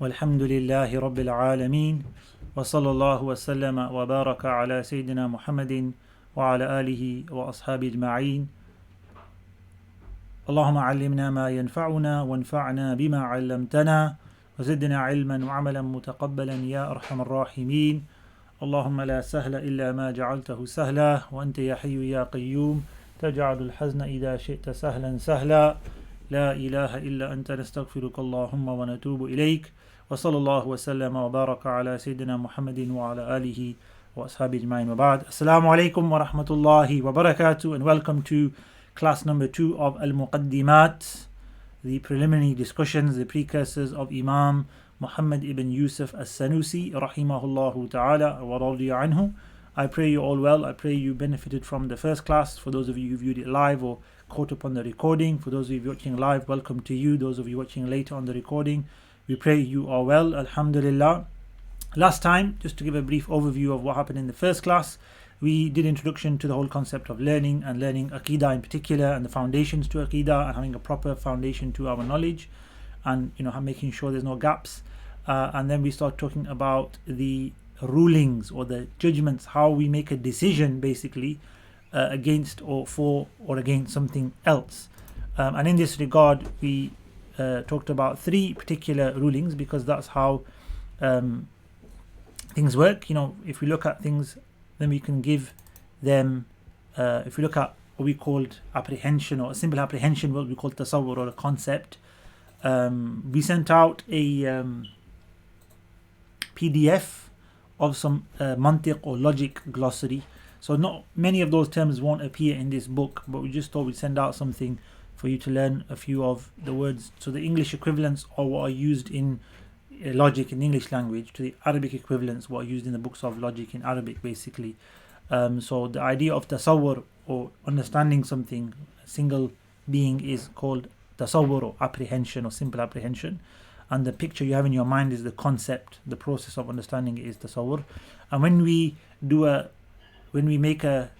والحمد لله رب العالمين وصلى الله وسلم وبارك على سيدنا محمد وعلى آله وأصحابه أجمعين. اللهم علمنا ما ينفعنا وانفعنا بما علمتنا وزدنا علما وعملا متقبلا يا أرحم الراحمين. اللهم لا سهل إلا ما جعلته سهلا وأنت يا حي يا قيوم تجعل الحزن إذا شئت سهلا سهلا. لا إله إلا أنت نستغفرك اللهم ونتوب إليك. وصلى الله وسلم وبارك على سيدنا محمد وعلى آله وأصحابه أجمعين وبعد. Assalamu alaikum wa rahmatullahi wa barakatuh, and welcome to class number 2 of Al-Muqaddimaat, the preliminary discussions, the precursors of Imam Muhammad ibn Yusuf al-Sanusi rahimahullahu ta'ala wa radiya anhu. I pray you all well. I pray you benefited from the first class. For those of you who viewed it live or caught up on the recording, for those of you watching live, welcome to you. Those of you watching later on the recording, we pray you are well, alhamdulillah. Last time, just to give a brief overview of what happened in the first class, we did introduction to the whole concept of learning and learning Aqidah in particular, and the foundations to Aqidah, and having a proper foundation to our knowledge, and making sure there's no gaps. And then we start talking about the rulings or the judgments, how we make a decision basically against or for or against something else. And in this regard, we talked about 3 particular rulings, because that's how things work. If we look at things, then we can give them, if we look at what we called apprehension, or a simple apprehension, what we call tasawwur, or a concept. We sent out a PDF of some mantiq or logic glossary. So not many of those terms won't appear in this book, but we just thought we'd send out something for you to learn a few of the words. So the English equivalents are what are used in logic in the English language, to the Arabic equivalents what are used in the books of logic in Arabic basically. So the idea of tasawwur, or understanding something, a single being, is called tasawwur, or apprehension, or simple apprehension. And the picture you have in your mind is the concept. The process of understanding it is tasawwur. And when we make a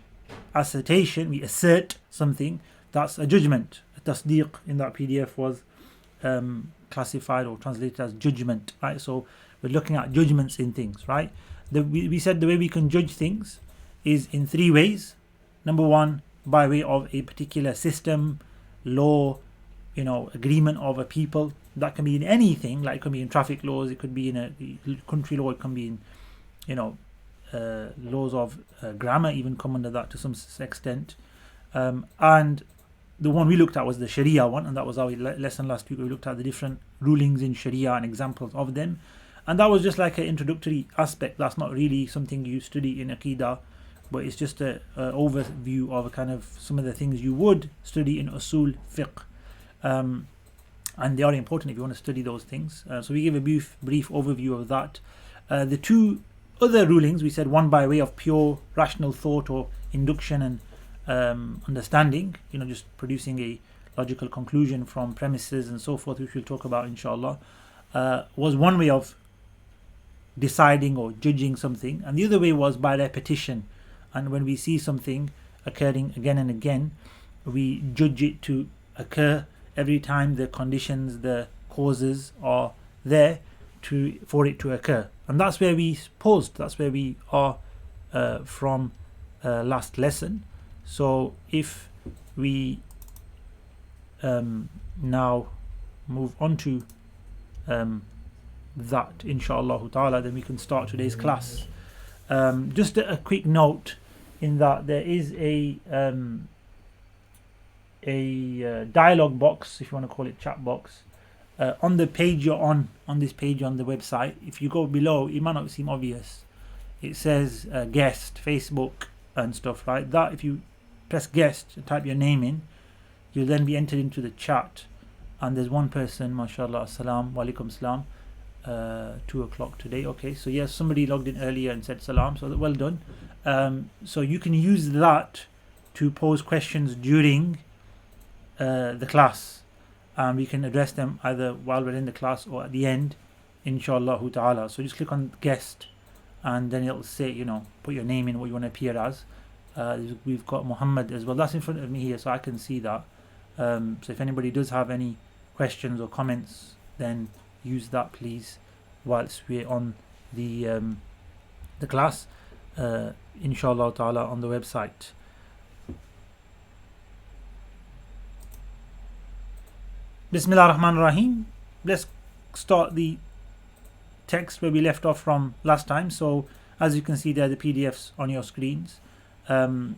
assertion, we assert something, that's a judgment. A tasdeeq in that PDF was classified or translated as judgment, right? So we're looking at judgments in things, right? We said the way we can judge things is in 3 ways. Number 1, by way of a particular system, law, agreement of a people. That can be in anything, like it could be in traffic laws, it could be in a country law, it can be in laws of grammar, even come under that to some extent. And the one we looked at was the Sharia one, and that was our lesson last week. We looked at the different rulings in Sharia and examples of them, and that was just like an introductory aspect. That's not really something you study in Aqidah, but it's just an overview of kind of some of the things you would study in Usul Fiqh, and they are important if you want to study those things. So we give a brief overview of that. The 2 other rulings, we said one by way of pure rational thought or induction and understanding, just producing a logical conclusion from premises and so forth, which we'll talk about inshallah, was one way of deciding or judging something, and the other way was by repetition. And when we see something occurring again and again, we judge it to occur every time the conditions, the causes are there for it to occur. And that's where we paused. That's where we are from last lesson. So if we now move on to that inshallah ta'ala, then we can start today's class. Just a quick note in that there is a dialogue box, if you want to call it chat box, on the page you're on this page on the website. If you go below, it might not seem obvious, it says guest, Facebook and stuff, right? That if you press guest and type your name in, you'll then be entered into the chat. And there's one person, mashallah, salam, wa alaikum salam, 2 o'clock today. Okay, so yes, somebody logged in earlier and said salam, so well done. So you can use that to pose questions during the class, and we can address them either while we're in the class or at the end inshallah ta'ala. So just click on guest, and then it'll say, put your name in, what you want to appear as. We've got Muhammad as well, that's in front of me here, so I can see that. So if anybody does have any questions or comments, then use that please. whilst we're on the class, inshallah ta'ala, on the website. Bismillah ar-Rahman ar-Rahim. Let's start the text where we left off from last time. So as you can see there, the PDFs on your screens, and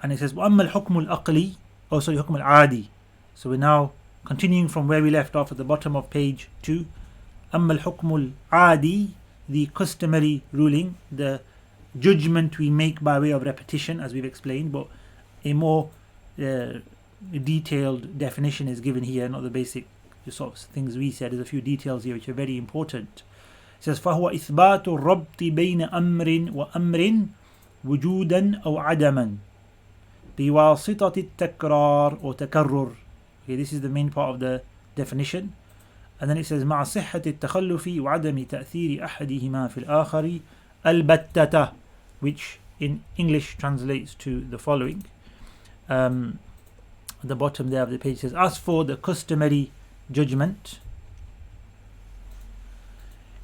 it says وَأَمَّا الْحُكْمُ الْأَقْلِي, حُكْمُ الْعَادِي. So we're now continuing from where we left off at the bottom of page 2. أَمَّا الْحُكْمُ الْعَادِي, the customary ruling, the judgment we make by way of repetition, as we've explained, but a more detailed definition is given here, not the basic sort of things we said. There's a few details here which are very important. It says فَهُوَ إِثْبَاتُ الرَّبْطِ بَيْنَ أَمْرٍ وَأَمْرٍ وُجُودًا أَوْ عَدَمًا بِوَاسِطَةِ التَّكْرَارِ or تَكَرُّرِ. Okay, this is the main part of the definition. And then it says مع صحة التخلف وعدم تأثير أحدهما في الآخر البتة, which in English translates to the following. At the bottom there of the page says, as for the customary judgment,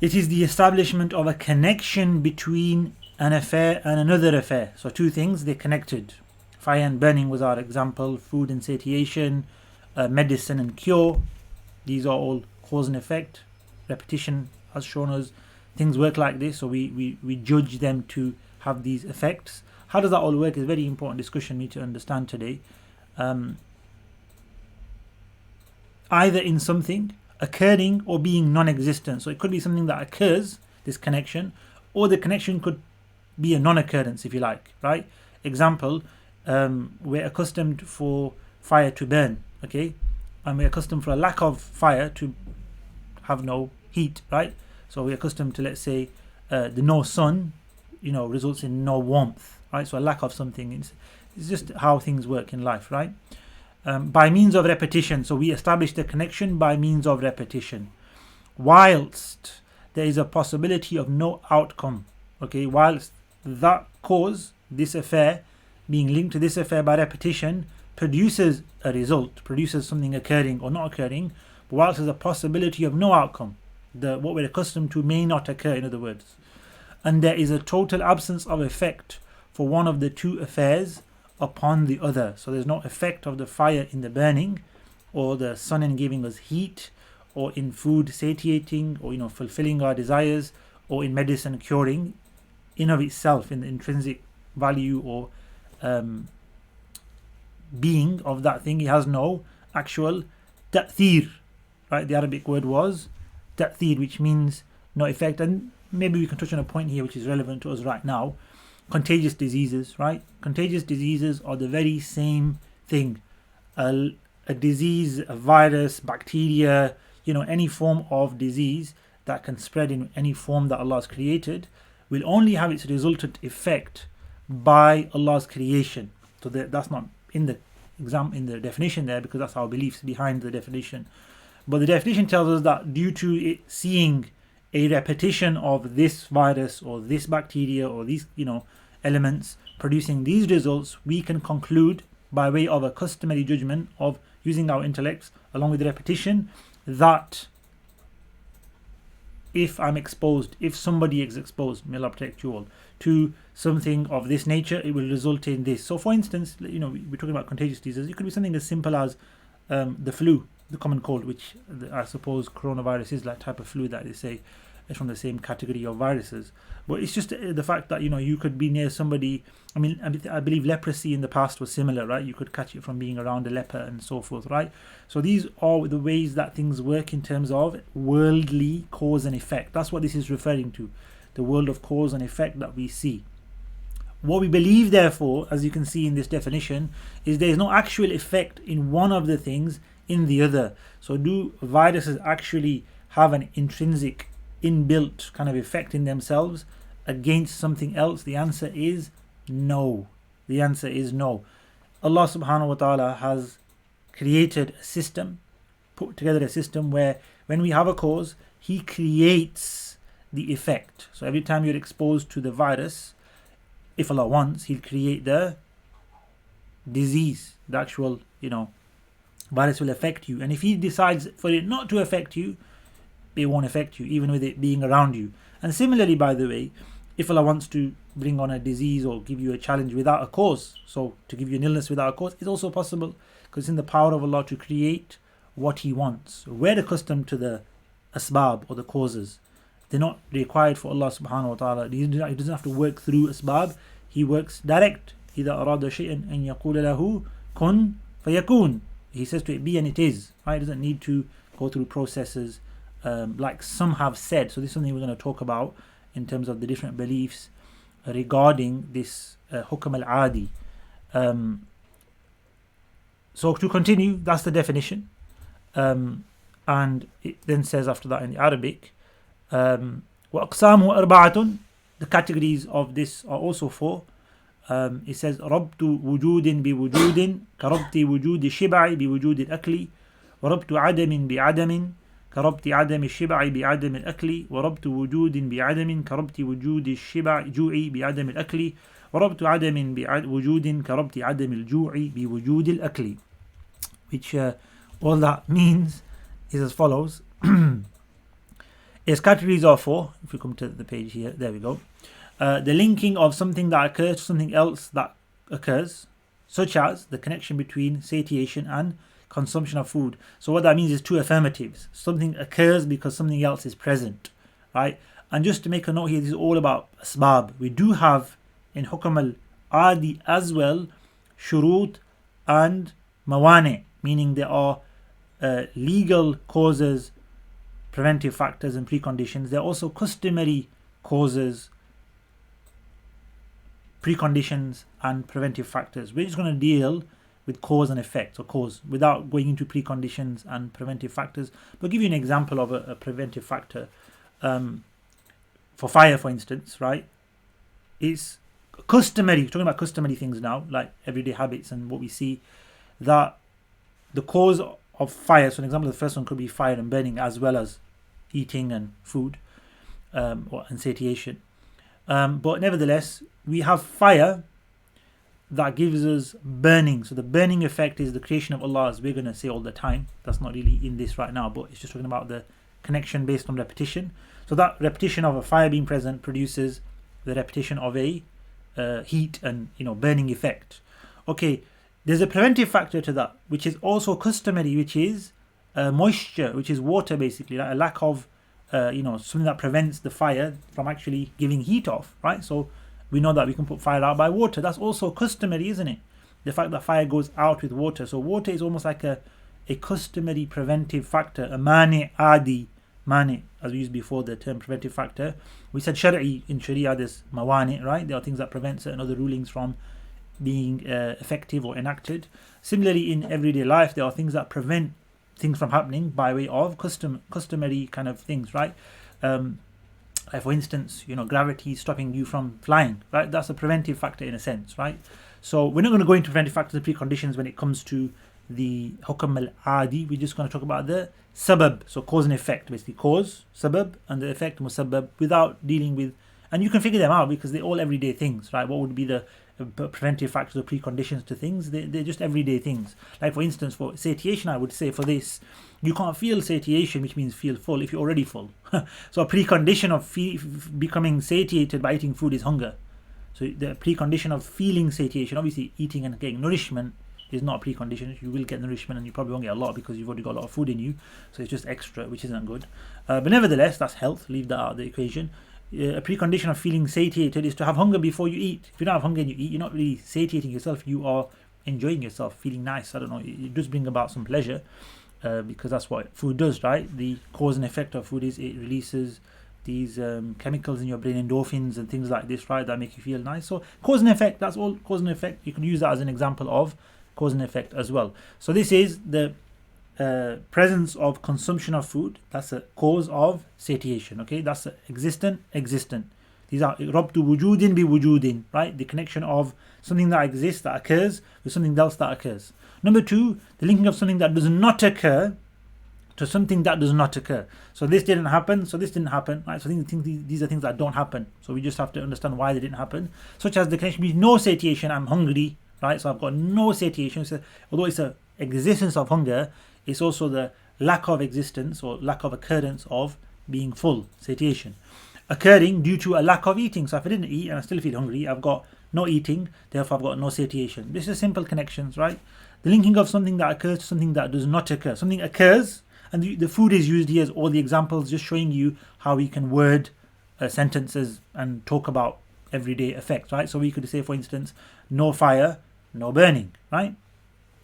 it is the establishment of a connection between an affair and another affair. So two things, they're connected. Fire and burning was our example, food and satiation, medicine and cure. These are all cause and effect. Repetition has shown us things work like this, so we judge them to have these effects. How does that all work is a very important discussion we need to understand today. Either in something occurring or being non-existent. So it could be something that occurs, this connection, or the connection could be a non-occurrence, if you like, right? Example, we're accustomed for fire to burn, okay? And we're accustomed for a lack of fire to have no heat, right? So we're accustomed to, let's say, the no sun, results in no warmth, right? So a lack of something. It's just how things work in life, right? By means of repetition. So we establish the connection by means of repetition. Whilst there is a possibility of no outcome, okay? Whilst that cause, this affair, being linked to this affair by repetition, produces a result, produces something occurring or not occurring, but whilst there's a possibility of no outcome, what we're accustomed to may not occur, in other words. And there is a total absence of effect for one of the two affairs upon the other. So there's no effect of the fire in the burning, or the sun in giving us heat, or in food satiating, or fulfilling our desires, or in medicine curing, in of itself, in the intrinsic value or being of that thing. It has no actual ta'thir, right? The Arabic word was ta'thir, which means no effect. And maybe we can touch on a point here which is relevant to us right now. Contagious diseases, right? Contagious diseases are the very same thing. A disease, a virus, bacteria, any form of disease that can spread in any form that Allah has created will only have its resultant effect by Allah's creation. So that's not in the definition there, because that's our beliefs behind the definition. But the definition tells us that due to it seeing a repetition of this virus or this bacteria or these elements producing these results, we can conclude by way of a customary judgment of using our intellects along with the repetition that if somebody is exposed, may Allah protect you all, to something of this nature, it will result in this. So for instance, we're talking about contagious diseases. It could be something as simple as the flu, the common cold, which I suppose coronavirus is like type of flu that they say is from the same category of viruses. But it's just the fact that you could be near somebody. I believe leprosy in the past was similar, right? You could catch it from being around a leper and so forth, right? So these are the ways that things work in terms of worldly cause and effect. That's what this is referring to, the world of cause and effect that we see. What we believe, therefore, as you can see in this definition, is there is no actual effect in one of the things in the other. So do viruses actually have an intrinsic, inbuilt kind of effect in themselves against something else? The answer is no. The answer is no. Allah subhanahu wa ta'ala has created a system, put together a system where when we have a cause, He creates the effect. So every time you're exposed to the virus, if Allah wants, He'll create the disease. The actual, virus will affect you. And if He decides for it not to affect you, it won't affect you, even with it being around you. And similarly, by the way, if Allah wants to bring on a disease or give you a challenge without a cause, so to give you an illness without a cause, it's also possible, because it's in the power of Allah to create what He wants. We're accustomed to the asbab or the causes. They're not required for Allah subhanahu wa ta'ala. He doesn't have to work through asbab. He works direct. إِذَا أَرَادَ شَيْئًا أَن يَقُولَ لَهُ كُن فَيَكُونُ. He says to it, be, and it is. Right? It doesn't need to go through processes like some have said. So this is something we're going to talk about in terms of the different beliefs regarding this hukm al-adi. So to continue, that's the definition. And it then says after that in the Arabic, وَأَقْسَامُ أَرْبَعَةٌ. The categories of this are also four. It says ربط وجود بوجود كربط وجود الشبع بوجود الأكل وربط عدم بعدم كربط عدم الشبع بعدم الأكل وربط وجود بعدم كربط وجود الشبع جوع بعدم الأكل وربط عدم بوجود كربط عدم الجوع بوجود الأكل. Which all that means is as follows. Its categories are four. If we come to the page here, there we go. The linking of something that occurs to something else that occurs, such as the connection between satiation and consumption of food. So what that means is two affirmatives. Something occurs because something else is present, right? And just to make a note here, this is all about asbab. We do have in hukm al-adi as well shurut and mawani, meaning there are legal causes, preventive factors and preconditions. There are also customary causes, preconditions and preventive factors. We're just going to deal with cause and effect, or cause, without going into preconditions and preventive factors. But I'll give you an example of a preventive factor. For fire, for instance, right? It's customary, we're talking about customary things now, like everyday habits and what we see, that the cause of fire, so an example of the first one could be fire and burning, as well as eating and food and satiation. But nevertheless, we have fire that gives us burning. So the burning effect is the creation of Allah, as we're going to say all the time. That's not really in this right now, but it's just talking about the connection based on repetition. So that repetition of a fire being present produces the repetition of a heat and burning effect. Okay, there's a preventive factor to that, which is also customary, which is moisture, which is water basically, like a lack of something that prevents the fire from actually giving heat off, right? So we know that we can put fire out by water. That's also customary, isn't it? The fact that fire goes out with water. So water is almost like a customary preventive factor, a mani adi, mani, as we used before the term preventive factor. We said shari'i, in sharia there's mawani, right? There are things that prevent certain other rulings from being effective or enacted. Similarly, in everyday life, there are things that prevent things from happening by way of customary kind of things, right? Like for instance, gravity stopping you from flying, right? That's a preventive factor in a sense, right? So we're not going to go into preventive factors and preconditions when it comes to the hukm al-adi. We're just going to talk about the sabab, so cause and effect, basically cause, sabab, and the effect, musabbab, without dealing with, and you can figure them out because they're all everyday things, right? What would be the preventive factors or preconditions to things? They're just everyday things. Like for instance, for satiation, I would say for this, you can't feel satiation, which means feel full, if you're already full. So a precondition of becoming satiated by eating food is hunger. So the precondition of feeling satiation, obviously eating and getting nourishment is not a precondition. You will get nourishment and you probably won't get a lot because you've already got a lot of food in you. So it's just extra, which isn't good. But nevertheless, that's health. Leave that out of the equation. A precondition of feeling satiated is to have hunger before you eat. If you don't have hunger and you eat, you're not really satiating yourself. You are enjoying yourself, feeling nice. I don't know. It does bring about some pleasure because that's what food does, right? The cause and effect of food is it releases these chemicals in your brain, endorphins and things like this, right? That make you feel nice. So cause and effect, that's all cause and effect. You can use that as an example of cause and effect as well. So this is the presence of consumption of food. That's a cause of satiation. Okay, that's existent. These are rabtu wujudin bi wujudin, right? The connection of something that exists, that occurs, with something else that occurs. Number two, the linking of something that does not occur to something that does not occur. So this didn't happen, so this didn't happen, right? So these are things that don't happen. So we just have to understand why they didn't happen. Such as the connection between no satiation, I'm hungry, right? So I've got no satiation. So although it's a existence of hunger, it's also the lack of existence or lack of occurrence of being full, satiation. Occurring due to a lack of eating. So if I didn't eat and I still feel hungry, I've got no eating, therefore I've got no satiation. This is simple connections, right? The linking of something that occurs to something that does not occur. Something occurs, and the food is used here as all the examples, just showing you how we can word sentences and talk about everyday effects, right? So we could say, for instance, no fire, no burning, right?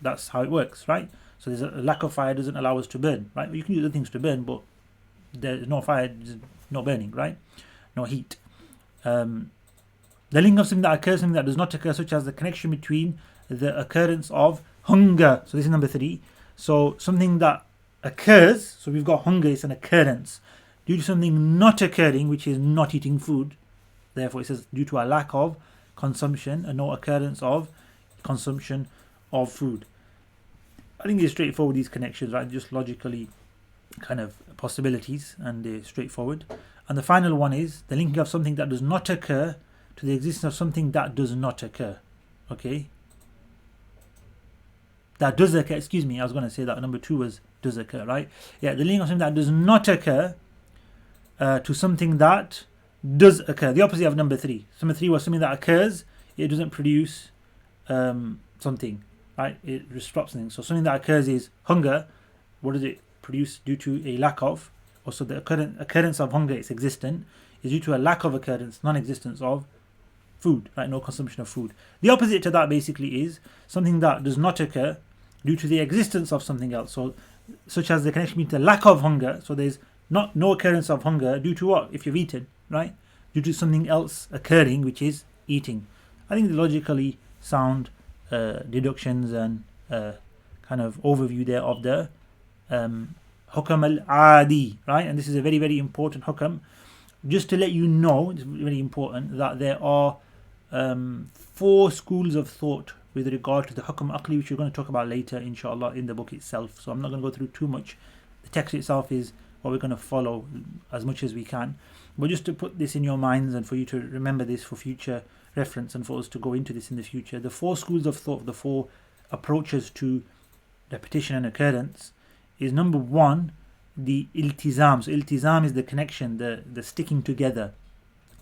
That's how it works, right? So there's a lack of fire doesn't allow us to burn, right? You can use other things to burn, but there's no fire, there's no burning, right? No heat. The link of something that occurs, something that does not occur, such as the connection between the occurrence of hunger. So this is number 3. So something that occurs, so we've got hunger, it's an occurrence. Due to something not occurring, which is not eating food, therefore it says due to a lack of consumption and no occurrence of consumption of food. I think it's straightforward, these connections, right? Just logically kind of possibilities, and they're straightforward. And the final one is the linking of something that does not occur to the existence of something that does not occur. Okay? That does occur, excuse me, I was going to say that number 2 was does occur, right? Yeah, the linking of something that does not occur to something that does occur. The opposite of number 3. Number 3 was something that occurs, it doesn't produce something, right? It disrupts something. So something that occurs is hunger. What does it produce due to a lack of? Also, the occurrence of hunger is existent, is due to a lack of occurrence, non-existence of food, right? No consumption of food. The opposite to that basically is something that does not occur due to the existence of something else. So, such as the connection between the lack of hunger. So there's no occurrence of hunger due to what? If you've eaten, right? Due to something else occurring, which is eating. I think the logically sound deductions and kind of overview there of the hukam al-adi, right? And this is a very, very important hukam. Just to let you know, it's very important that there are 4 schools of thought with regard to the hukam aqli, which we're going to talk about later, inshallah, in the book itself. So I'm not going to go through too much. The text itself is what we're going to follow as much as we can. But just to put this in your minds and for you to remember this for future reference and for us to go into this in the future, the 4 schools of thought, the 4 approaches to repetition and occurrence is number 1, the iltizam. So iltizam is the connection, the sticking together,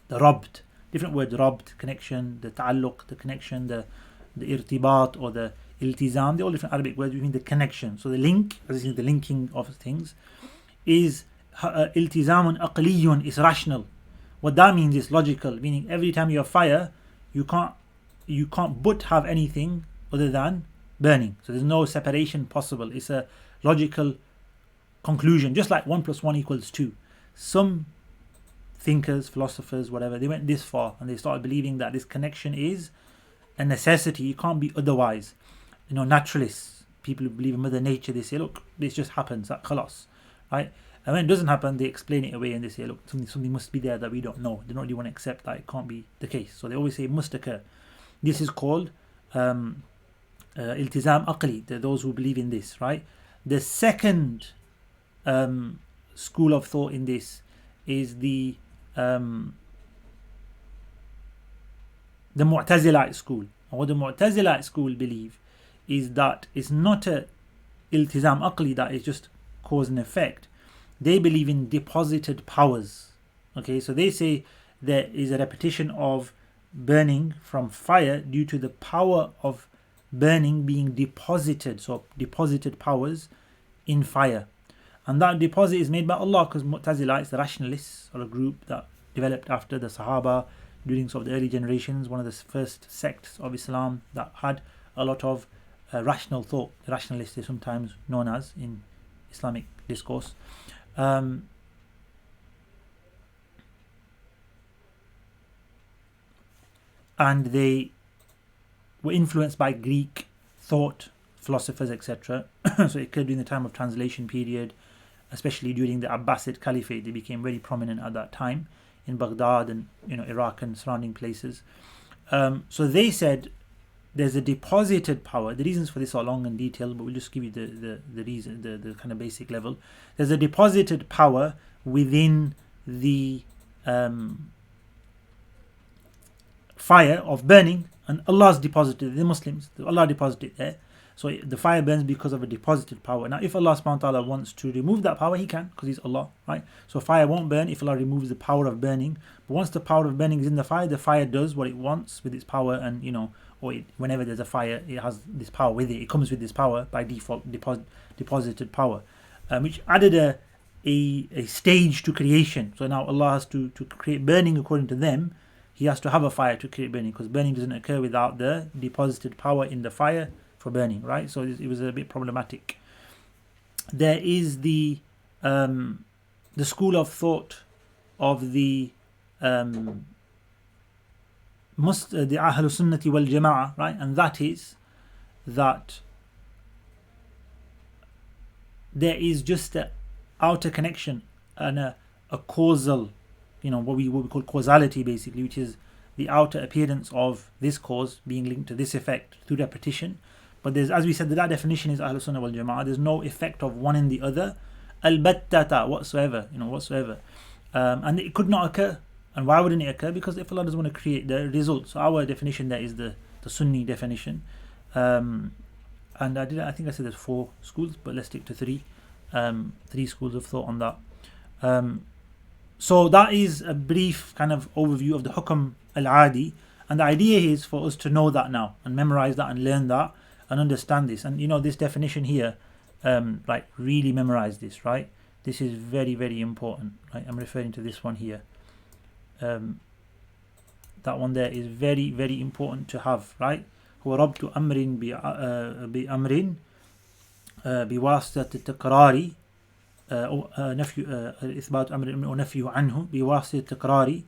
the rabt, different words, rabt, connection, the ta'alluq, the connection, the irtibat or the iltizam, they're all different Arabic words between the connection. So the link, as in the linking of things, is iltizamun aqliyun, is rational. What that means is logical, meaning every time you have fire, you can't but have anything other than burning. So there's no separation possible. It's a logical conclusion, just like 1 + 1 = 2. Some thinkers, philosophers, whatever, they went this far and they started believing that this connection is a necessity, it can't be otherwise. Naturalists, people who believe in Mother Nature, they say, look, this just happens, that khalas, right? And when it doesn't happen, they explain it away and they say, look, something must be there that we don't know. They don't really want to accept that it can't be the case. So they always say it must occur. This is called iltizam aqli, those who believe in this, right? The second school of thought in this is the Mu'tazilite school. And what the Mu'tazilite school believe is that it's not a iltizam aqli, that is just cause and effect. They believe in deposited powers. Okay, so they say there is a repetition of burning from fire due to the power of burning being deposited. So deposited powers in fire. And that deposit is made by Allah, because Mu'tazilites, the rationalists, are a group that developed after the Sahaba during sort of the early generations, one of the first sects of Islam that had a lot of rational thought. The rationalists is sometimes known as in Islamic discourse. And they were influenced by Greek thought, philosophers, etc. So it occurred during the time of translation period, especially during the Abbasid Caliphate. They became very prominent at that time in Baghdad and Iraq and surrounding places. So they said there's a deposited power. The reasons for this are long and detailed, but we'll just give you the reason, the kind of basic level. There's a deposited power within the fire of burning, and Allah's deposited, the Muslims, Allah deposited there, So the fire burns because of a deposited power. Now, if Allah subhanahu wa ta'ala wants to remove that power, He can, because He's Allah, right? So fire won't burn if Allah removes the power of burning. But once the power of burning is in the fire does what it wants with its power, and whenever there's a fire, it has this power with it. It comes with this power by default, deposited power, which added a stage to creation. So now Allah has to create burning according to them. He has to have a fire to create burning, because burning doesn't occur without the deposited power in the fire for burning, right? So it was a bit problematic. There is the school of thought of the Ahl Sunnati wal Jama'ah, right? And that is that there is just an outer connection and a causal, what we call causality, basically, which is the outer appearance of this cause being linked to this effect through repetition. But there's, as we said, that definition is Ahl Sunnah wal Jama'ah. There's no effect of one in the other, al-battata, whatsoever. And it could not occur. And why wouldn't it occur? Because if Allah doesn't want to create the result. So our definition there is the Sunni definition. And I think I said there's 4 schools, but let's stick to 3. 3 schools of thought on that. So that is a brief kind of overview of the hukm al-adi. And the idea is for us to know that now and memorize that and learn that and understand this. And this definition here, really memorize this, right? This is very, very important, right? I'm referring to this one here. That one there is very, very important to have, right? هو ربط أمر بأمر بواسطة التكرار نفي إثبات أمر ونفيه عنه بواسطة التكرار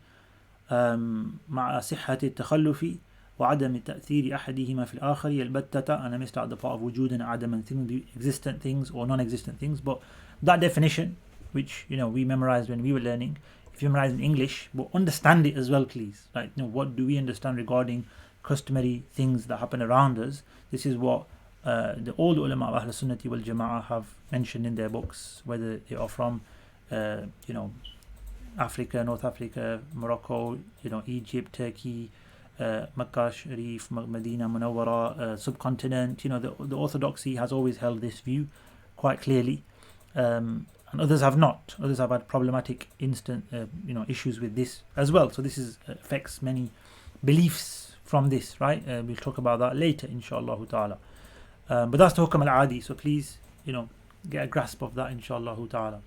مع صحة التخلف وعدم تأثير أحدهما في الآخر البتة. And I missed out the part of وجود and عدم, and things be existent things or non-existent things. But that definition, which we memorized when we were learning, if you memorize in English, but understand it as well, please. Right? What do we understand regarding customary things that happen around us? This is what all the ulama of Ahl Sunnati wal Jama'ah have mentioned in their books, whether they are from Africa, North Africa, Morocco, Egypt, Turkey, Makkah Sharif, Medina Munawwara, subcontinent. The orthodoxy has always held this view quite clearly, and others have not. Others have had problematic issues with this as well. So this affects many beliefs from this, right? We'll talk about that later, inshallah ta'ala. But that's the hukm al-adi. So please, get a grasp of that, inshallah ta'ala.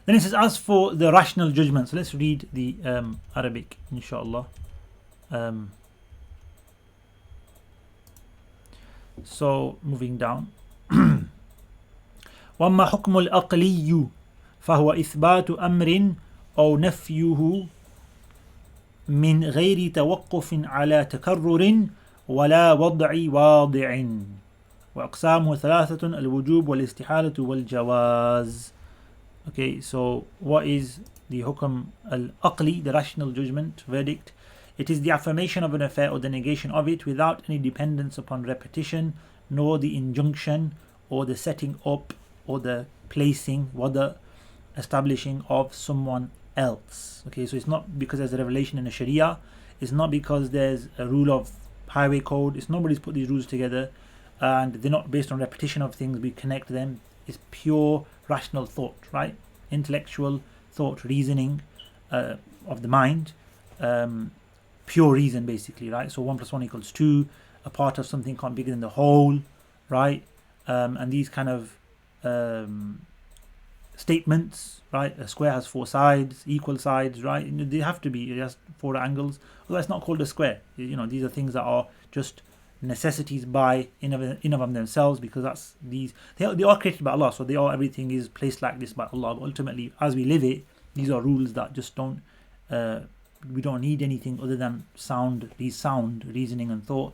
Then it says, as for the rational judgment. So let's read the Arabic, inshallah. So moving down. وَأَمَّا حُكْمُ الْأَقْلِيُّ فَهُوَ إِثْبَاتُ أَمْرٍ أَوْ نَفْيُهُ من غير توقف على تكرر ولا وضع واضع وأقسامه 3 الوجوب والاستحالة والجواز. Okay, so what is the hukm al-aqli, the rational judgment, verdict? It is the affirmation of an affair or the negation of it without any dependence upon repetition, nor the injunction or the setting up or the placing, wada, establishing of someone else. Okay, so it's not because there's a revelation in the Sharia, it's not because there's a rule of highway code, it's nobody's put these rules together and they're not based on repetition of things, we connect them. It's pure rational thought, right? Intellectual thought, reasoning of the mind, pure reason basically, right? So 1 + 1 = 2, a part of something can't be bigger than the whole, right? And these kind of statements, right? A square has 4 sides, equal sides, right? They have to be, it has 4 angles, otherwise it's not called a square. These are things that are just necessities by in of themselves, because that's they are created by Allah, so everything is placed like this by Allah. But ultimately, as we live it, these are rules that just don't we don't need anything other than sound reasoning and thought,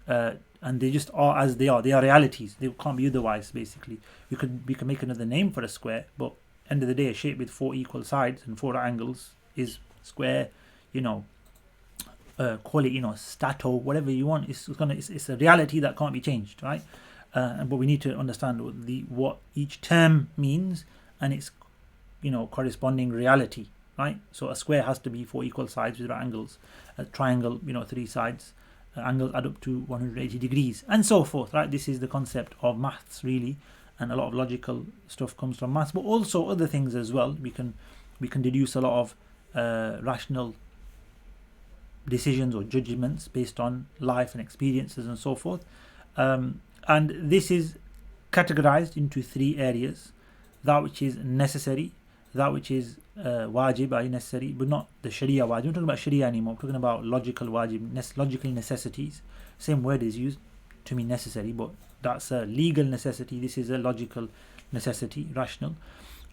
and they just are as they are realities. They can't be otherwise. Basically, we can make another name for a square, but end of the day, a shape with 4 equal sides and 4 angles is square. Call it stato, whatever you want. It's a reality that can't be changed, right? But we need to understand what each term means and its corresponding reality, right? So a square has to be 4 equal sides with angles. A triangle, 3 sides. angles add up to 180 degrees, and so forth, right? This is the concept of maths, really, and a lot of logical stuff comes from maths, but also other things as well. We can deduce a lot of rational decisions or judgments based on life and experiences and so forth. And this is categorized into three areas: that which is necessary, that which is wajib, i.e. necessary, but not the sharia wajib. We're not talking about sharia anymore, we're talking about logical wajib, logical necessities. Same word is used to mean necessary, but that's a legal necessity. This is a logical necessity, rational.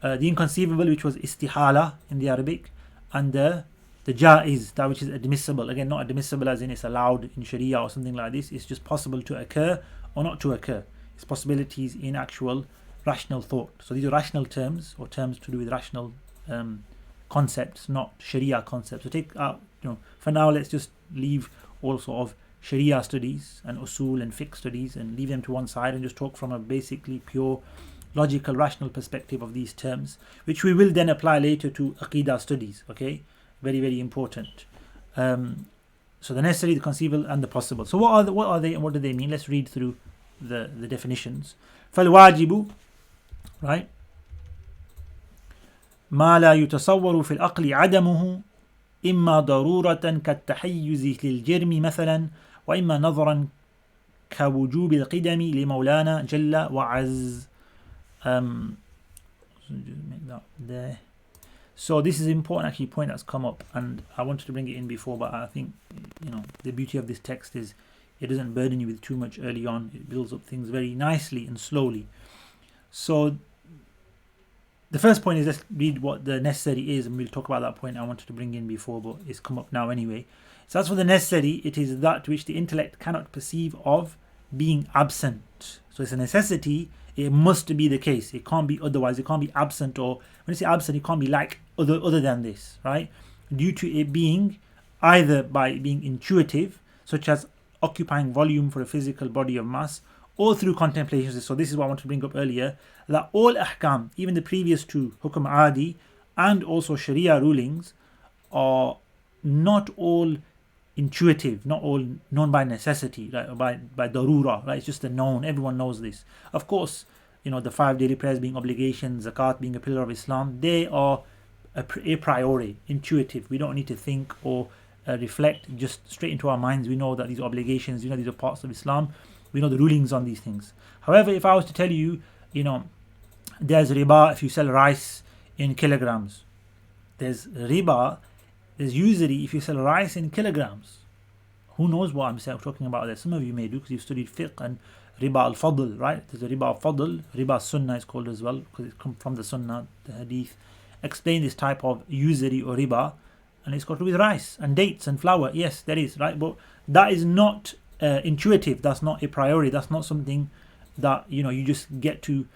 The inconceivable, which was istihala in the Arabic, and the jaiz, that which is admissible. Again, not admissible as in it's allowed in sharia or something like this. It's just possible to occur or not to occur. It's possibilities in actual rational thought. So these are rational terms, or terms to do with rational concepts, not sharia concepts. So take out, for now, let's just leave all sort of sharia studies and usul and fiqh studies and leave them to one side and just talk from a basically pure logical rational perspective of these terms, which we will then apply later to aqidah studies. Okay, very, very important. So the necessary, the conceivable, and the possible. So what are they and what do they mean? Let's read through the definitions. فالواجب, right, ما لا يتصور في العقل عدمه إما ضرورة كالتحيز للجرم مثلا، وإما نظرا كوجوب القدم لمولانا جل وعز. So this is important, actually, point that's come up, and I wanted to bring it in before, but I think the beauty of this text is it doesn't burden you with too much early on. It builds up things very nicely and slowly. So the first point is, let's read what the necessary is, and we'll talk about that point I wanted to bring in before, but it's come up now anyway. So as for the necessary, it is that which the intellect cannot perceive of being absent. So it's a necessity. It must be the case. It can't be otherwise. It can't be absent, or when you say absent, it can't be like other than this, right? Due to it being either by being intuitive, such as occupying volume for a physical body of mass, or through contemplation. So this is what I wanted to bring up earlier, that all ahkam, even the previous two, hukm adi and also sharia rulings, are not all intuitive, not all known by necessity, right? by darura, right? It's just a known, everyone knows this. Of course, the 5 daily prayers being obligations, zakat being a pillar of Islam, they are a priori, intuitive. We don't need to think or reflect, just straight into our minds. We know that these obligations, these are parts of Islam. We know the rulings on these things. However, if I was to tell you, there's riba if you sell rice in kilograms. There's riba, there's usury if you sell rice in kilograms. Who knows what I'm talking about there? Some of you may do because you've studied fiqh and riba al-fadl, right? There's a riba al-fadl, riba sunnah is called as well, because it's come from the sunnah, the hadith. Explain this type of usury or riba, and it's got to do with rice and dates and flour. Yes, there is, right? But that is not intuitive. That's not a priori. That's not something that you just get to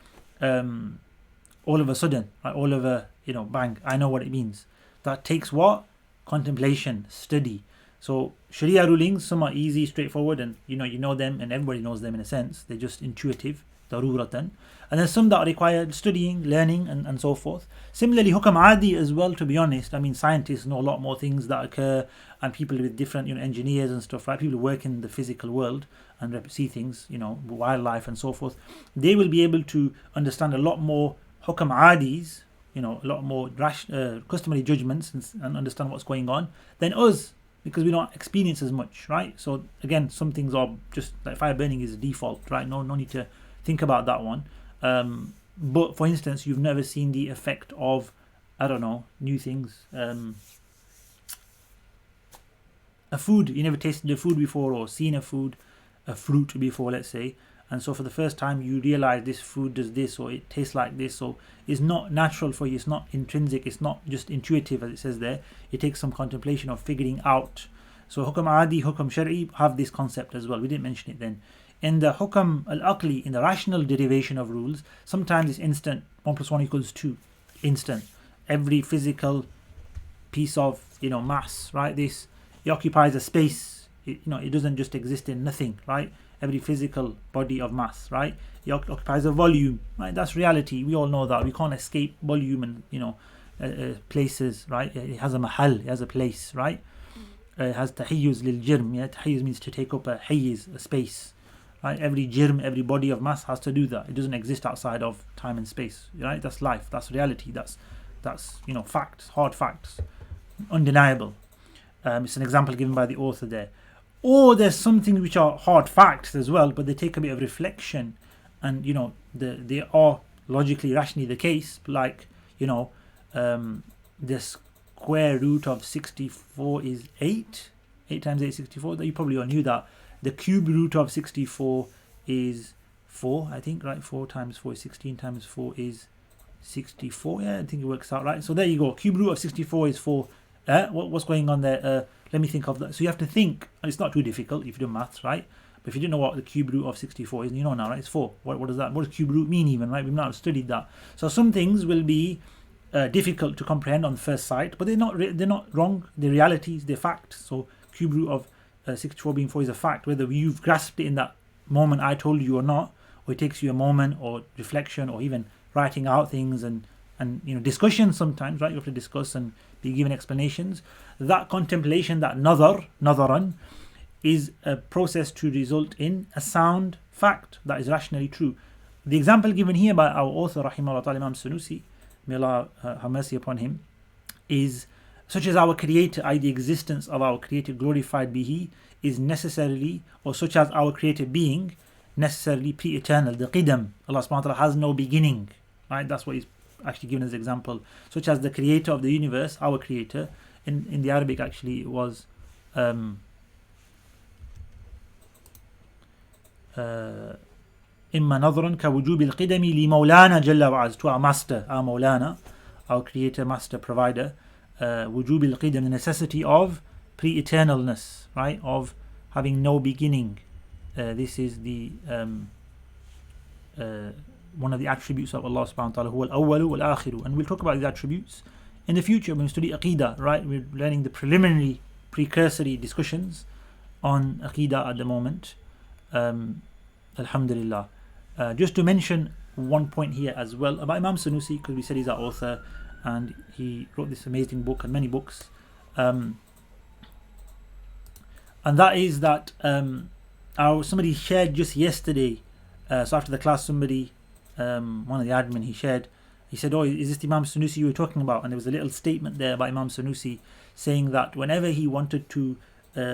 all of a sudden, right? All of a bang, I know what it means. That takes what? Contemplation, study. So sharia rulings, some are easy, straightforward, and you know them, and everybody knows them in a sense. They're just intuitive, daruratan. And then some that require studying, learning, and so forth. Similarly, hukam adi as well, to be honest. I mean, scientists know a lot more things that occur, and people with different engineers and stuff, right? People who work in the physical world and see things, wildlife and so forth. They will be able to understand a lot more hukam adis, a lot more customary judgments and understand what's going on than us, because we don't experience as much, right? So again, some things are just like fire burning is a default, right? No need to think about that one. But for instance, you've never seen the effect of, I don't know, new things. A food, you never tasted a food before or seen a fruit before, let's say. And so for the first time you realize this food does this, or it tastes like this, so it's not natural for you, it's not intrinsic, it's not just intuitive as it says there. It takes some contemplation of figuring out. So hukam adi, hukam shari have this concept as well. We didn't mention it then. In the hukam al-aqli, in the rational derivation of rules, sometimes it's instant. 1 + 1 = 2. Instant. Every physical piece of mass, right? It occupies a space. It doesn't just exist in nothing, right? Every physical body of mass, right? It occupies a volume, right? That's reality. We all know that. We can't escape volume and places, right? It has a mahal, it has a place, right? has tahiyyuz lil jirm. Yeah, tahiyyuz means to take up a hayyiz, a space. Right? Every jirm, every body of mass has to do that. It doesn't exist outside of time and space. Right? That's life. That's reality. That's facts, hard facts, undeniable. It's an example given by the author there. Or there's some things which are hard facts as well, but they take a bit of reflection, and they are logically, rationally the case. Like the square root of 64 is 8. 8 times 8 is 64. You probably all knew that. The cube root of 64 is 4, I think, right? 4 times 4 is 16 times 4 is 64. Yeah, I think it works out right. So there you go. Cube root of 64 is 4. What's going on there? Let me think of that. So you have to think. It's not too difficult if you do maths, right? But if you didn't know what the cube root of 64 is, you know now, right? It's 4. What does that? What does cube root mean even, right? We've not studied that. So some things will be difficult to comprehend on the first sight, but they're not wrong. They're realities. They're facts. So cube root of 64 being 4 is a fact. Whether you've grasped it in that moment I told you or not, or it takes you a moment or reflection or even writing out things and discussion sometimes, right? You have to discuss and be given explanations. That contemplation, that nadaran, is a process to result in a sound fact that is rationally true. The example given here by our author, rahimahullah ta'ala, Imam Sanusi, may Allah have mercy upon him, is such as our creator, i.e. the existence of our creator, glorified be he, is necessarily, or such as our created being, necessarily pre-eternal. The qidam, Allah subhanahu wa ta'ala has no beginning, right? That's what he's actually given as example. Such as the creator of the universe, our creator, in the Arabic actually it was imma nadhran ka wujub al-qidami li mawlana jalla wa az, to our master, our mawlana, our creator, master, provider, wujub al-qidam, the necessity of pre-eternalness, right, of having no beginning. This is the one of the attributes of Allah subhanahu wa ta'ala, huwa al-awwalu wal-akhiru, and we'll talk about these attributes in the future when we study Aqidah, right? We're learning the preliminary, precursory discussions on Aqidah at the moment. Alhamdulillah. Just to mention one point here as well about Imam Sanusi, because we said he's our author and he wrote this amazing book and many books. And that is that somebody shared just yesterday, so after the class, somebody, one of the admin, he said, oh, is this the Imam Sanusi you were talking about? And there was a little statement there by Imam Sanusi saying that whenever he wanted to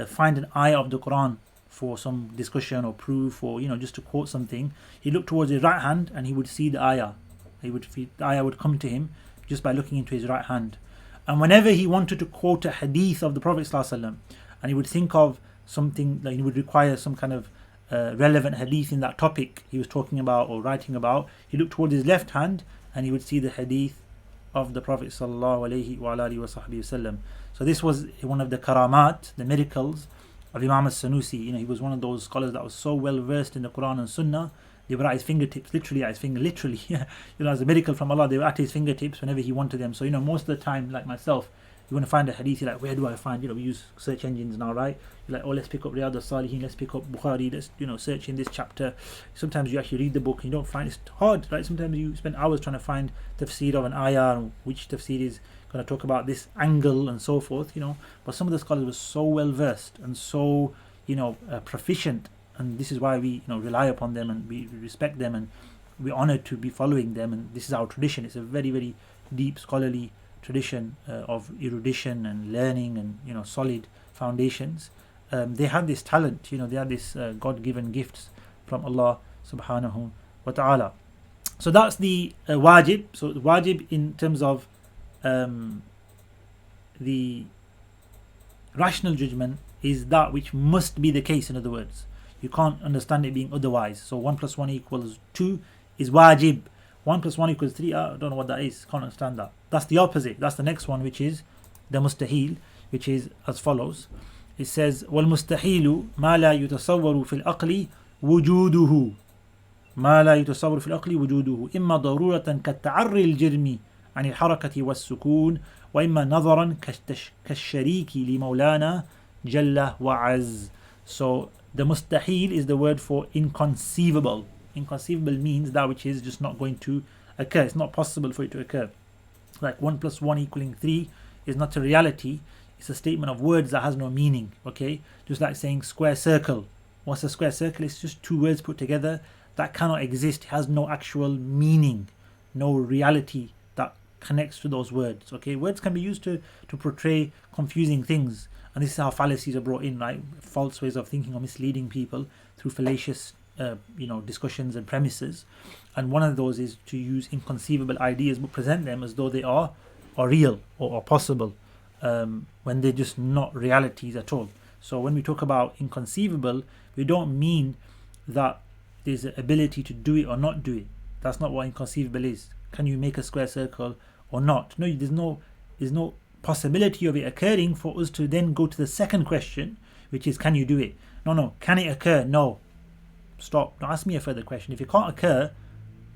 find an ayah of the Quran for some discussion or proof, or just to quote something, he looked towards his right hand and he would see the ayah. The ayah would come to him just by looking into his right hand. And whenever he wanted to quote a hadith of the Prophet ﷺ, and he would think of something that he would require some kind of relevant hadith in that topic he was talking about or writing about, he looked towards his left hand and he would see the hadith of the Prophet ﷺ. So this was one of the karamat, the miracles of Imam al-Sanusi. He was one of those scholars that was so well versed in the Quran and Sunnah. They were at his fingertips, literally at his finger, literally. As a miracle from Allah, they were at his fingertips whenever he wanted them. So most of the time, like myself, you want to find a hadith, you're like, where do I find? We use search engines now, right? You're like, oh, let's pick up Riyadh al-Salihin, let's pick up Bukhari, let's search in this chapter. Sometimes you actually read the book and you don't find, it's hard, right? Sometimes you spend hours trying to find tafsir of an ayah, and which tafsir is going to talk about this angle and so forth, But some of the scholars were so well versed and so proficient, and this is why we rely upon them and we respect them and we're honored to be following them, and this is our tradition. It's a very, very deep scholarly tradition of erudition and learning and solid foundations. They had this talent, they had this God-given gifts from Allah subhanahu wa ta'ala. So that's the wajib. So the wajib in terms of the rational judgment is that which must be the case. In other words, you can't understand it being otherwise. So 1 + 1 = 2 is wajib. 1 + 1 = 3, I don't know what that is, can't understand that. That's the opposite. That's the next one, which is the mustahil, which is as follows. It says, وَالْمُسْتَحِيلُ مَا لَا يُتَصَوَّرُ فِي الْأَقْلِ وُجُودُهُ ما لا يتصور في العقل وجوده إما ضرورة كالتعري الجرم عن الحركة والسكون وإما نظرا كالشريك لمولانا جل وعز. So the mustahil is the word for inconceivable. Inconceivable means that which is just not going to occur. It's not possible for it to occur. Like 1 + 1 = 3 is not a reality. It's a statement of words that has no meaning. Okay, just like saying square circle. What's a square circle? It's just two words put together that cannot exist. It has no actual meaning, no reality that connects to those words. Okay, words can be used to portray confusing things, and this is how fallacies are brought in, right? False ways of thinking or misleading people through fallacious discussions and premises. And one of those is to use inconceivable ideas but present them as though they are real or possible, when they're just not realities at all. So when we talk about inconceivable, we don't mean that there's an ability to do it or not do it. That's not what inconceivable is. Can you make a square circle or not? No, there's no possibility of it occurring for us to then go to the second question, which is, can you do it? No. Can it occur? No. Stop. Don't ask me a further question. If it can't occur,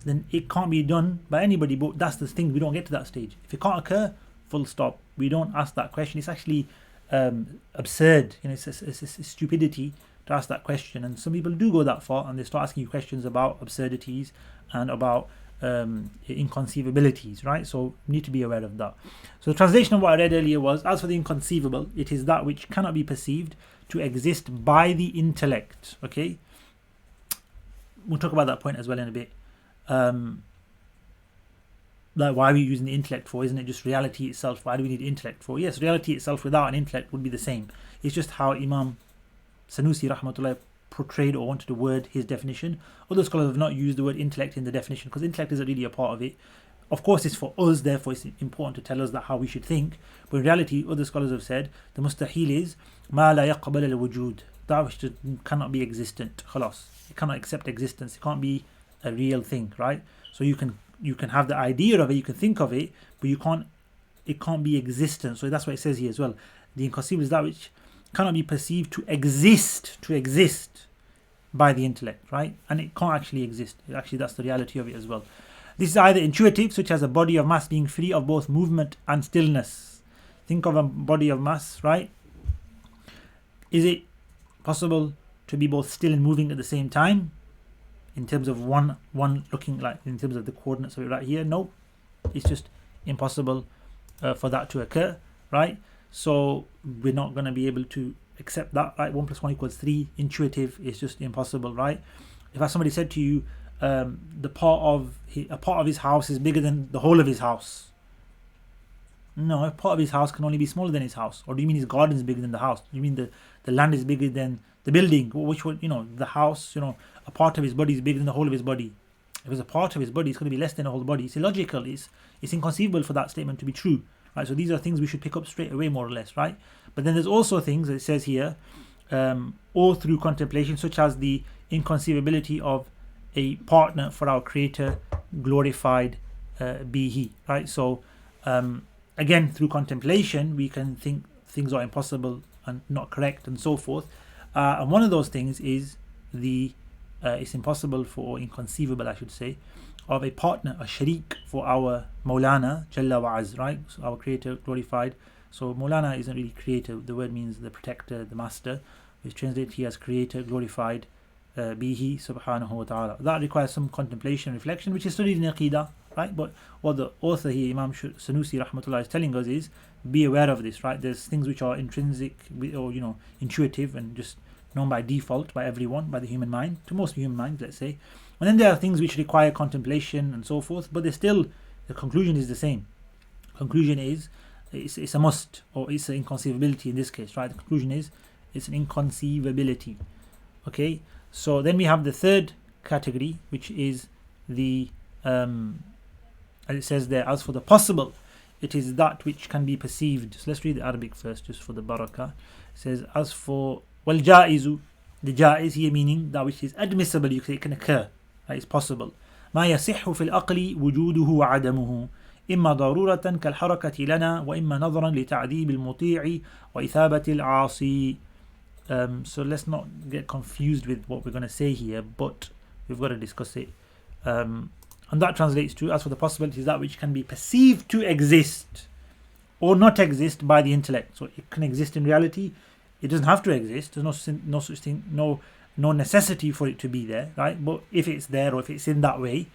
then it can't be done by anybody. But that's the thing, we don't get to that stage. If it can't occur, full stop. We don't ask that question. It's actually absurd. It's stupidity to ask that question. And some people do go that far and they start asking you questions about absurdities and about inconceivabilities, right? So we need to be aware of that. So the translation of what I read earlier was, as for the inconceivable, it is that which cannot be perceived to exist by the intellect. Okay, we'll talk about that point as well in a bit. Like, why are we using the intellect for? Isn't it just reality itself? Why do we need intellect for? Yes, reality itself without an intellect would be the same. It's just how Imam Sanusi rahmatullah portrayed or wanted to word his definition. Other scholars have not used the word intellect in the definition because intellect isn't really a part of it. Of course, it's for us, therefore it's important to tell us that how we should think. But in reality, other scholars have said the mustahil is ma la yaqbal al-wujud, that which cannot be existent. Khalas. It cannot accept existence. It can't be a real thing, right? So you can have the idea of it, you can think of it, but it can't be existent. So that's what it says here as well. The inconceivable is that which cannot be perceived to exist by the intellect, right? And it can't actually exist. Actually, that's the reality of it as well. This is either intuitive, such as a body of mass being free of both movement and stillness. Think of a body of mass, right? Is it possible to be both still and moving at the same time? In terms of one looking like, in terms of the coordinates of it right here, no. It's just impossible for that to occur, right? So we're not going to be able to accept that, right? 1 + 1 = 3. Intuitive is just impossible, right? If somebody said to you, a part of his house is bigger than the whole of his house. No, a part of his house can only be smaller than his house. Or do you mean his garden is bigger than the house? Do you mean the land is bigger than the building? Which one, the house, a part of his body is bigger than the whole of his body. If it's a part of his body, it's going to be less than the whole body. It's illogical. It's inconceivable for that statement to be true, right? So these are things we should pick up straight away, more or less, right? But then there's also things that it says here, all through contemplation, such as the inconceivability of a partner for our Creator, glorified be He, right? So again, through contemplation, we can think things are impossible and not correct and so forth. And one of those things is it's impossible for, inconceivable I should say, of a partner, a sharik for our Maulana Jalla wa Az, right? So our Creator, glorified. So Maulana isn't really creator. The word means the protector, the master. It's translated here as Creator, glorified be He subhanahu wa ta'ala. That requires some contemplation, reflection, which is studied in Aqidah, right? But what the author here, Imam Sanusi rahmatullah, is telling us is, be aware of this, right? There's things which are intrinsic or intuitive and just known by default by everyone, by the human mind, to most human minds, let's say. And then there are things which require contemplation and so forth, but the conclusion is the same. Conclusion is, it's a must, or it's an inconceivability in this case, right? The conclusion is, it's an inconceivability. Okay, so then we have the third category, which is the, as it says there, as for the possible, it is that which can be perceived. So let's read the Arabic first, just for the barakah. It says, as for wal-ja'izu, the ja'iz here meaning that which is admissible, you say it can occur, right? It's possible. ما يصح في العقل وجوده وعدمه إما ضرورة كالحركة لنا وإما نظرا لتعذيب المطيع وإثابة العاصي. So let's not get confused with what we're going to say here, but we've got to discuss it. And that translates to, as for the possibilities, that which can be perceived to exist or not exist by the intellect. So it can exist in reality. It doesn't have to exist. There's no such thing, no necessity for it to be there, right? But if it's there, or if it's in that way,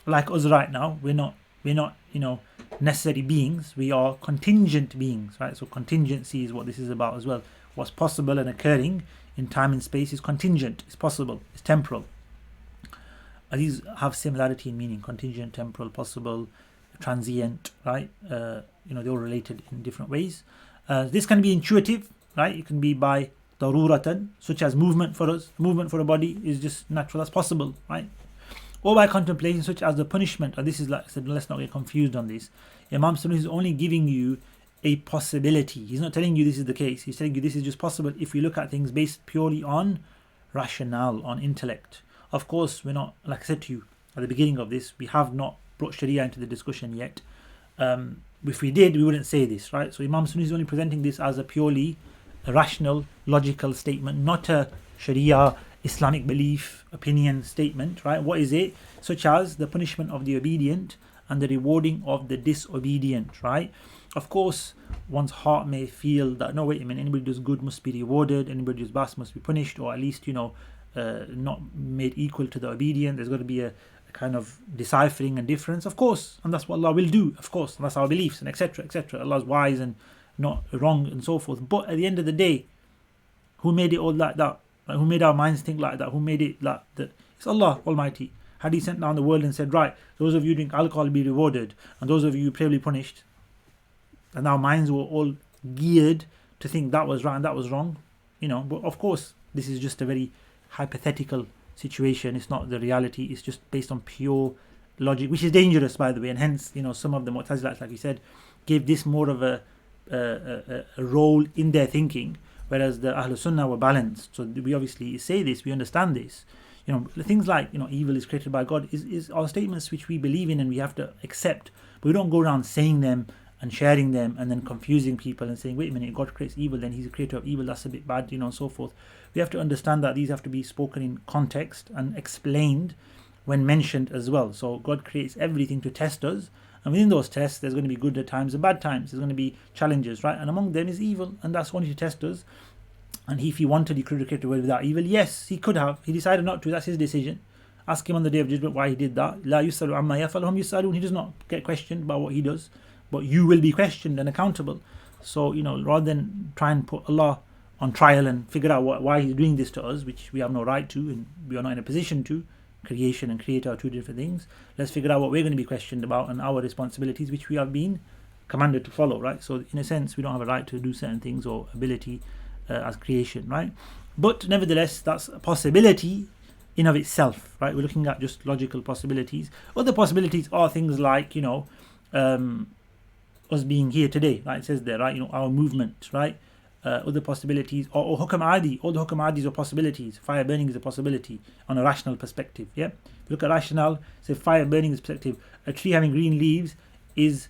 like us right now, we're not we're not, necessary beings. We are contingent beings, right? So contingency is what this is about as well. What's possible and occurring in time and space is contingent, it's possible, it's temporal. These have similarity in meaning: contingent, temporal, possible, transient, right? They're all related in different ways. This can be intuitive, right? It can be by daruratan, such as movement for us. Movement for a body is just natural, that's possible, right? Or by contemplation, such as the punishment. And this is, like I said, let's not get confused on this. Imam Sanusi is only giving you a possibility. He's not telling you this is the case. He's telling you this is just possible if we look at things based purely on rationale, on intellect. Of course, we're not, like I said to you at the beginning of this, we have not brought Sharia into the discussion yet. If we did, we wouldn't say this, right? So Imam Sunni is only presenting this as a purely rational, logical statement, not a Sharia, Islamic belief, opinion statement, right? What is it? Such as the punishment of the obedient and the rewarding of the disobedient, right? Of course, one's heart may feel that, no, wait a minute, anybody who does good must be rewarded, anybody who does bad must be punished, or at least, not made equal to the obedient. There's got to be a kind of deciphering and difference, of course, and that's what Allah will do, of course, and that's our beliefs, and etc. etc. Allah's wise and not wrong and so forth. But at the end of the day, who made it all like that? Like, who made our minds think like that? Who made it like that? It's Allah Almighty. Had He sent down the world and said, right, those of you drink alcohol will be rewarded, and those of you probably punished, and our minds were all geared to think that was right and that was wrong, but of course this is just a very hypothetical situation. It's not the reality. It's just based on pure logic, which is dangerous, by the way, and hence some of the Mu'tazilites, like we said, gave this more of a role in their thinking, whereas the Ahlul Sunnah were balanced. So we obviously say this, we understand this. Things like evil is created by God is our statements which we believe in and we have to accept, but we don't go around saying them and sharing them and then confusing people and saying, wait a minute, God creates evil, then He's a creator of evil, that's a bit bad, and so forth. We have to understand that these have to be spoken in context and explained when mentioned as well. So God creates everything to test us, and within those tests there's going to be good times and bad times, there's going to be challenges, right? And among them is evil, and that's only to test us. And if He wanted, He could have created a world without evil. Yes, He could have. He decided not to. That's His decision. Ask Him on the Day of Judgment why He did that. La yusalu amma yaf'alu hum yusalun. He does not get questioned about what He does, but you will be questioned and accountable. So rather than try and put Allah on trial and figure out why He's doing this to us, which we have no right to and we are not in a position to. Creation and creator are two different things. Let's figure out what we're going to be questioned about and our responsibilities, which we have been commanded to follow, right? So in a sense, we don't have a right to do certain things or ability as creation, right? But nevertheless, that's a possibility in of itself, right? We're looking at just logical possibilities. Other possibilities are things like us being here today, like it says there, right? Our movement, right? Other possibilities, or hukam adi. All the hukam adis are possibilities. Fire burning is a possibility on a rational perspective. Yeah, if you look at rational, say fire burning is perspective. A tree having green leaves is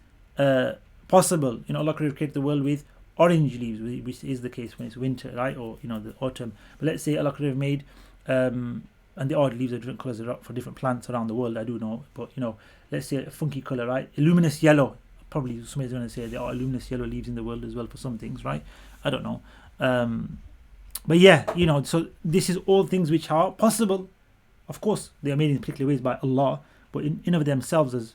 possible. Allah could have created the world with orange leaves, which is the case when it's winter, right? Or the autumn. But let's say Allah could have made and the odd leaves are different colors for different plants around the world. I do know, but let's say a funky color, right? A luminous yellow. Probably somebody's going to say there are luminous yellow leaves in the world as well for some things, right? I don't know. But yeah, so this is all things which are possible. Of course, they are made in particular ways by Allah, but in of themselves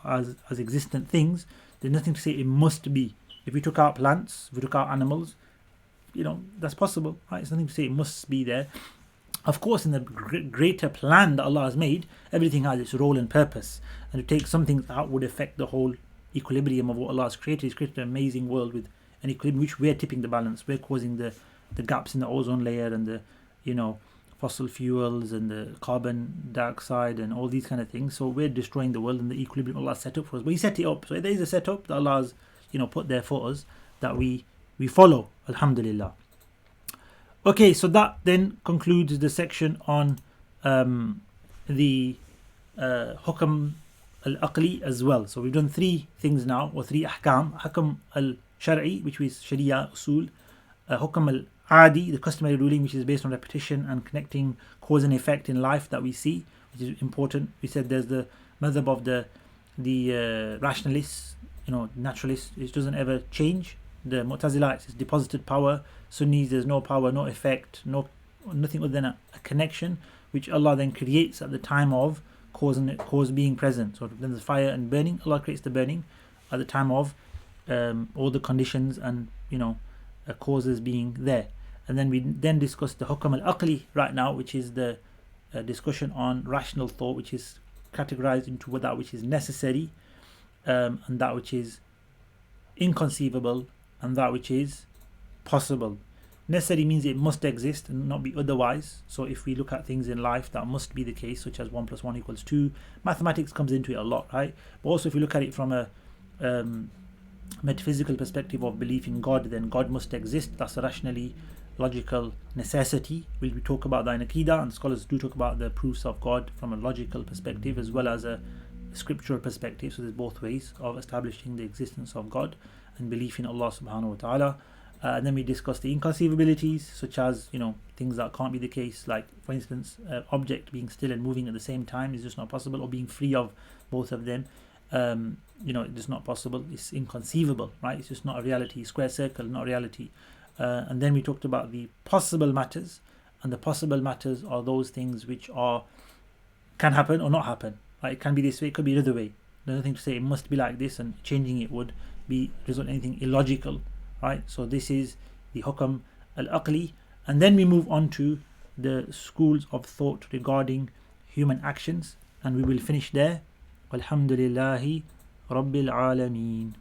as existent things, there's nothing to say it must be. If we took out plants, if we took out animals, that's possible, right? There's nothing to say it must be there. Of course, in the greater plan that Allah has made, everything has its role and purpose. And to take some things out would affect the whole equilibrium of what Allah has created. He's created an amazing world with an equilibrium, which we're tipping the balance. We're causing the gaps in the ozone layer and the, fossil fuels and the carbon dioxide and all these kind of things. So we're destroying the world and the equilibrium Allah set up for us. But He set it up. So there is a setup that Allah has, put there for us that we follow. Alhamdulillah. Okay, so that then concludes the section on the hukam al-aqli as well. So we've done three things now, or three ahkam. Hukam al-shar'i, which is sharia usul. Hukam al-adi, the customary ruling, which is based on repetition and connecting cause and effect in life that we see, which is important. We said there's the madhab of the rationalists, naturalists. It doesn't ever change. The Mu'tazilites is deposited power. Sunnis, there's no power, no effect, nothing other than a connection, which Allah then creates at the time of cause being present. So then there's fire and burning. Allah creates the burning at the time of all the conditions and causes being there. And then we discuss the hukam al-aqli right now, which is the discussion on rational thought, which is categorized into that which is necessary, and that which is inconceivable, and that which is possible. Necessary means it must exist and not be otherwise. So if we look at things in life, that must be the case, such as 1 + 1 = 2. Mathematics comes into it a lot, right? But also if you look at it from a metaphysical perspective of belief in God, then God must exist. That's a rationally logical necessity. We talk about that in Aqidah, and scholars do talk about the proofs of God from a logical perspective as well as a scriptural perspective. So there's both ways of establishing the existence of God and belief in Allah subhanahu wa ta'ala. And then we discuss the inconceivabilities, such as things that can't be the case, like for instance object being still and moving at the same time is just not possible, or being free of both of them. It's just not possible. It's inconceivable, right? It's just not a reality. Square circle, not a reality. And then we talked about the possible matters, and the possible matters are those things which can happen or not happen. Right? It can be this way, it could be the other way. There's nothing to say it must be like this, and changing it would result in anything illogical, right? So this is the hukam al-aqli, and then we move on to the schools of thought regarding human actions, and we will finish there. Walhamdulillahi Rabbil Alameen.